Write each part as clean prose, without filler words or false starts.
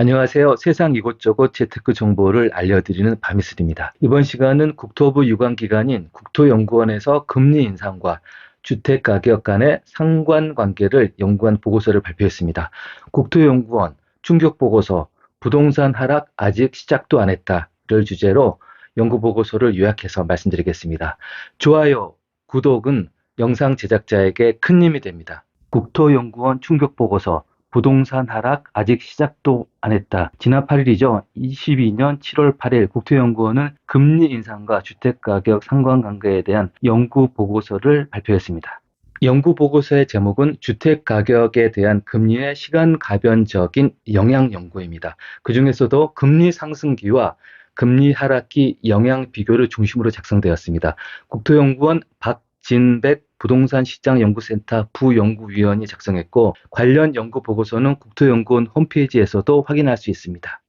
안녕하세요. 세상 이곳저곳 재테크 정보를 알려드리는 밤이슬입니다. 이번 시간은 국토부 유관기관인 국토연구원에서 금리 인상과 주택가격 간의 상관관계를 연구한 보고서를 발표했습니다. 국토연구원 충격보고서 부동산 하락 아직 시작도 안 했다를 주제로 연구보고서를 요약해서 말씀드리겠습니다. 좋아요, 구독은 영상 제작자에게 큰 힘이 됩니다. 국토연구원 충격보고서 부동산 하락 아직 시작도 안 했다. 지난 8일이죠. 22년 7월 8일 국토연구원은 금리 인상과 주택가격 상관관계에 대한 연구 보고서를 발표했습니다. 연구 보고서의 제목은 주택가격에 대한 금리의 시간 가변적인 영향 연구입니다. 그 중에서도 금리 상승기와 금리 하락기 영향 비교를 중심으로 작성되었습니다. 국토연구원 박진백 부동산 시장 연구센터 부연구위원이 작성했고 관련 연구 보고서는 국토연구원 홈페이지에서도 확인할 수 있습니다.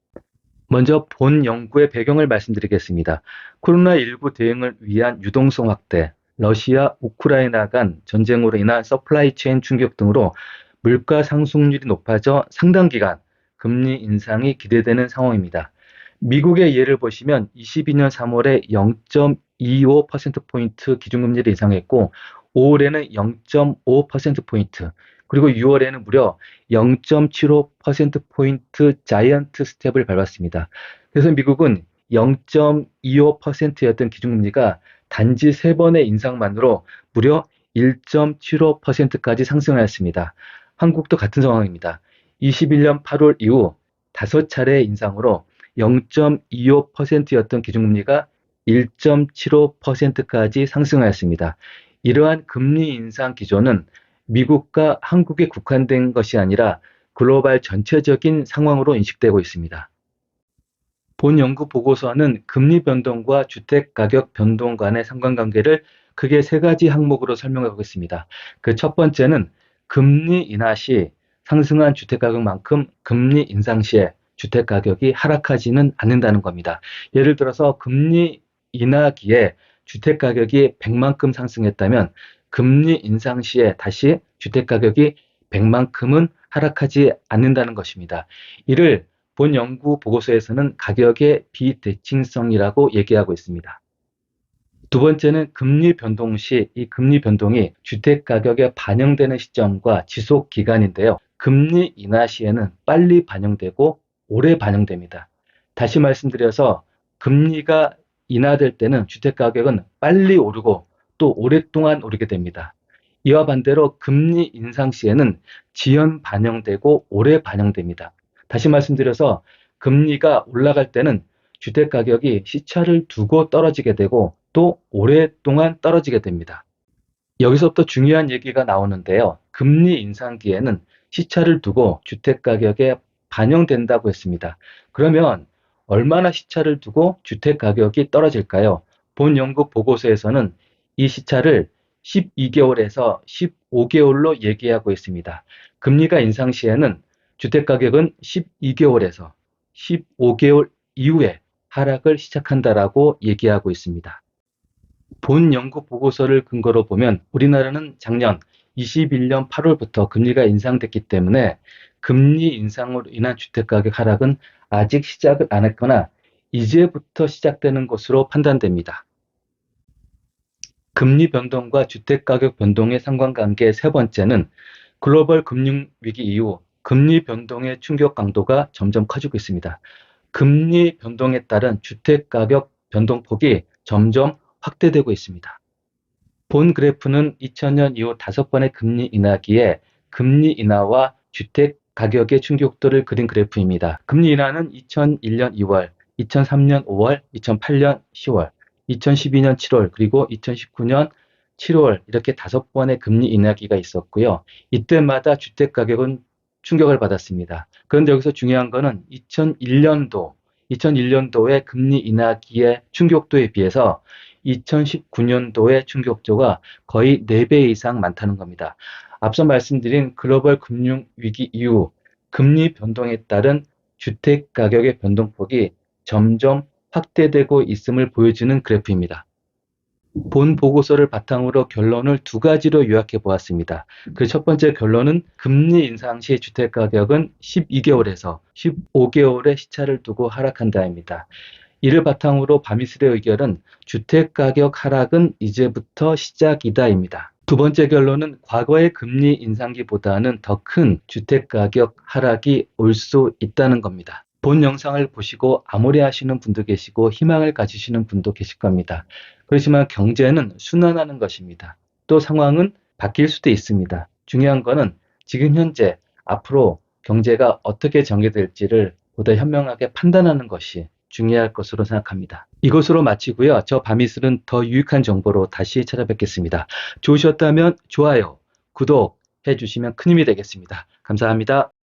먼저 본 연구의 배경을 말씀드리겠습니다. 코로나19 대응을 위한 유동성 확대, 러시아, 우크라이나 간 전쟁으로 인한 서플라이 체인 충격 등으로 물가 상승률이 높아져 상당 기간 금리 인상이 기대되는 상황입니다. 미국의 예를 보시면 22년 3월에 0.25%포인트 기준금리를 인상했고 5월에는 0.5%포인트, 그리고 6월에는 무려 0.75%포인트 자이언트 스텝을 밟았습니다. 그래서 미국은 0.25%였던 기준금리가 단지 3번의 인상만으로 무려 1.75%까지 상승하였습니다. 한국도 같은 상황입니다. 21년 8월 이후 5차례의 인상으로 0.25%였던 기준금리가 1.75%까지 상승하였습니다. 이러한 금리 인상 기조는 미국과 한국에 국한된 것이 아니라 글로벌 전체적인 상황으로 인식되고 있습니다. 본 연구 보고서는 금리 변동과 주택 가격 변동 간의 상관관계를 크게 3가지 항목으로 설명하고 있습니다. 그 첫 번째는 금리 인하 시 상승한 주택 가격만큼 금리 인상 시에 주택 가격이 하락하지는 않는다는 겁니다. 예를 들어서 금리 인하기에 주택 가격이 100만큼 상승했다면 금리 인상 시에 다시 주택 가격이 100만큼은 하락하지 않는다는 것입니다. 이를 본 연구 보고서에서는 가격의 비대칭성이라고 얘기하고 있습니다. 두 번째는 금리 변동 시 이 금리 변동이 주택 가격에 반영되는 시점과 지속 기간인데요. 금리 인하 시에는 빨리 반영되고 오래 반영됩니다. 다시 말씀드려서 금리가 인하될 때는 주택 가격은 빨리 오르고 또 오랫동안 오르게 됩니다. 이와 반대로 금리 인상 시에는 지연 반영되고 오래 반영됩니다. 다시 말씀드려서 금리가 올라갈 때는 주택 가격이 시차를 두고 떨어지게 되고 또 오랫동안 떨어지게 됩니다. 여기서부터 중요한 얘기가 나오는데요. 금리 인상기에는 시차를 두고 주택 가격에 반영된다고 했습니다. 그러면 얼마나 시차를 두고 주택 가격이 떨어질까요? 본 연구 보고서에서는 이 시차를 12개월에서 15개월로 얘기하고 있습니다. 금리가 인상 시에는 주택 가격은 12개월에서 15개월 이후에 하락을 시작한다라고 얘기하고 있습니다. 본 연구 보고서를 근거로 보면 우리나라는 작년 21년 8월부터 금리가 인상됐기 때문에 금리 인상으로 인한 주택가격 하락은 아직 시작을 안 했거나 이제부터 시작되는 것으로 판단됩니다. 금리 변동과 주택가격 변동의 상관관계 세 번째는 글로벌 금융위기 이후 금리 변동의 충격 강도가 점점 커지고 있습니다. 금리 변동에 따른 주택가격 변동폭이 점점 확대되고 있습니다. 본 그래프는 2000년 이후 5번의 금리 인하기에 금리 인하와 주택 가격의 충격도를 그린 그래프입니다. 금리 인하는 2001년 2월, 2003년 5월, 2008년 10월, 2012년 7월, 그리고 2019년 7월 이렇게 5번의 금리 인하기가 있었고요. 이때마다 주택 가격은 충격을 받았습니다. 그런데 여기서 중요한 거는 2001년도의 금리 인하기의 충격도에 비해서 2019년도의 충격도가 거의 4배 이상 많다는 겁니다. 앞서 말씀드린 글로벌 금융위기 이후 금리 변동에 따른 주택 가격의 변동폭이 점점 확대되고 있음을 보여주는 그래프입니다. 본 보고서를 바탕으로 결론을 두 가지로 요약해 보았습니다. 그 첫 번째 결론은 금리 인상 시 주택가격은 12개월에서 15개월의 시차를 두고 하락한다입니다. 이를 바탕으로 바미슬의 의견은 주택가격 하락은 이제부터 시작이다입니다. 두 번째 결론은 과거의 금리 인상기보다는 더 큰 주택가격 하락이 올 수 있다는 겁니다. 본 영상을 보시고 암울해하시는 분도 계시고 희망을 가지시는 분도 계실 겁니다. 그렇지만 경제는 순환하는 것입니다. 또 상황은 바뀔 수도 있습니다. 중요한 거는 지금 현재 앞으로 경제가 어떻게 전개될지를 보다 현명하게 판단하는 것이 중요할 것으로 생각합니다. 이것으로 마치고요. 저 밤이슬은 더 유익한 정보로 다시 찾아뵙겠습니다. 좋으셨다면 좋아요, 구독 해주시면 큰 힘이 되겠습니다. 감사합니다.